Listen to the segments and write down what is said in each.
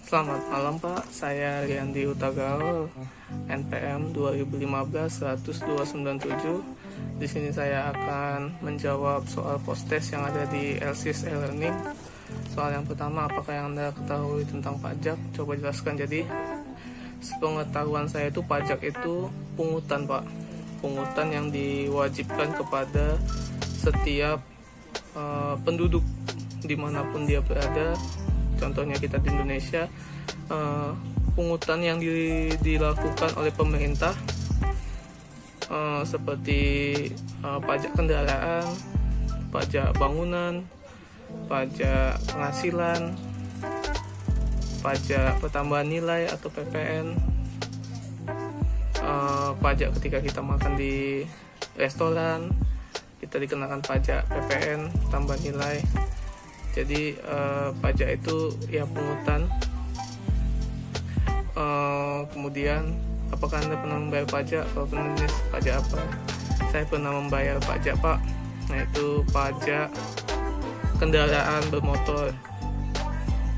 Selamat malam Pak, saya Riandi Utagaul, NPM 2015-10297. Di sini saya akan menjawab soal post-test yang ada di LSIS e-learning. Soal yang pertama, apakah yang Anda ketahui tentang pajak? Coba jelaskan. Jadi, sepengetahuan saya itu pajak itu pungutan Pak. Pungutan yang diwajibkan kepada setiap penduduk dimanapun dia berada. Contohnya kita di Indonesia, pungutan yang dilakukan oleh pemerintah seperti pajak kendaraan, pajak bangunan, pajak penghasilan, pajak pertambahan nilai atau PPN, pajak ketika kita makan di restoran, kita dikenakan pajak PPN, tambahan nilai. Jadi pajak itu ya pungutan. Kemudian apakah Anda pernah membayar pajak? Kalau pernah, jenis pajak apa? Saya pernah membayar pajak Pak, yaitu pajak kendaraan bermotor.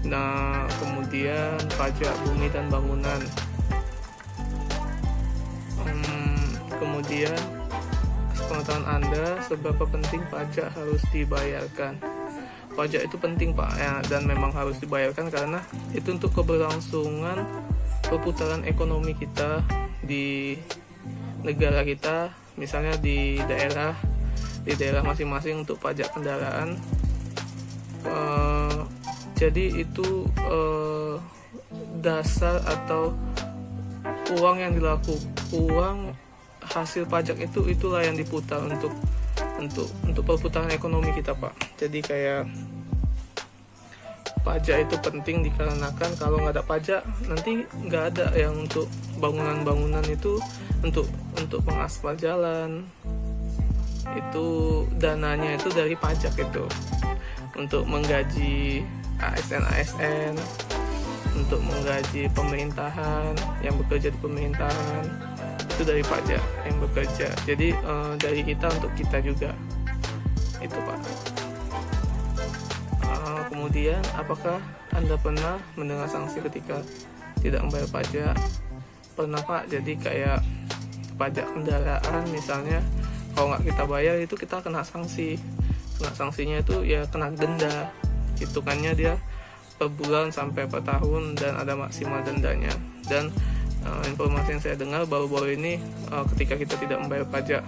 Nah, kemudian pajak bumi dan bangunan. Kemudian sepengetahuan Anda, seberapa penting pajak harus dibayarkan? Pajak itu penting Pak ya, dan memang harus dibayarkan karena itu untuk keberlangsungan perputaran ekonomi kita di negara kita, misalnya di daerah masing-masing untuk pajak kendaraan. Jadi itu dasar atau uang hasil pajak itulah yang diputar untuk perputaran ekonomi kita Pak. Jadi kayak pajak itu penting dikarenakan kalau nggak ada pajak nanti nggak ada yang untuk bangunan-bangunan itu, untuk pengaspal jalan itu dananya itu dari pajak, itu untuk menggaji ASN, untuk menggaji pemerintahan yang bekerja di pemerintahan, itu dari pajak yang bekerja. Jadi dari kita untuk kita juga, itu Pak. Kemudian apakah Anda pernah mendengar sanksi ketika tidak membayar pajak? Pernah Pak. Jadi kayak pajak kendaraan misalnya, kalau nggak kita bayar itu kita kena sanksi. Kena sanksinya itu ya kena denda, hitungannya dia per bulan sampai per tahun, dan ada maksimal dendanya. Dan informasi yang saya dengar baru-baru ini, ketika kita tidak membayar pajak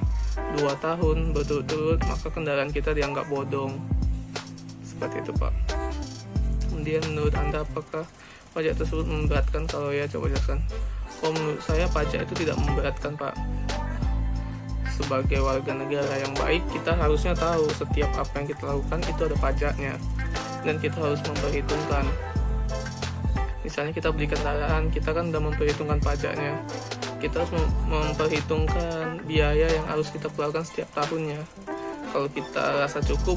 2 tahun berturut-turut, maka kendaraan kita dianggap bodong. Seperti itu Pak. Kemudian menurut Anda, apakah pajak tersebut memberatkan? Kalau ya, coba jelaskan. Kalau menurut saya pajak itu tidak memberatkan Pak. Sebagai warga negara yang baik, kita harusnya tahu setiap apa yang kita lakukan itu ada pajaknya, dan kita harus memperhitungkan. Misalnya kita beli kendaraan, kita kan udah memperhitungkan pajaknya. Kita harus memperhitungkan biaya yang harus kita keluarkan setiap tahunnya. Kalau kita rasa cukup,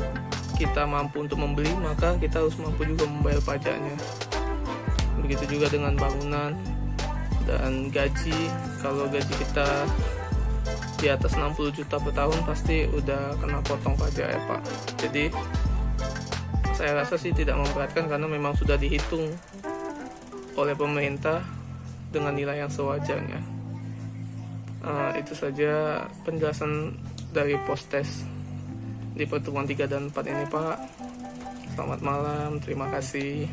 kita mampu untuk membeli, maka kita harus mampu juga membayar pajaknya. Begitu juga dengan bangunan dan gaji. Kalau gaji kita di atas 60 juta per tahun, pasti udah kena potong pajak ya Pak. Jadi saya rasa sih tidak memberatkan karena memang sudah dihitung oleh pemerintah dengan nilai yang sewajarnya. Itu saja penjelasan dari post-test di pertemuan 3 dan 4 ini Pak. Selamat malam, terima kasih.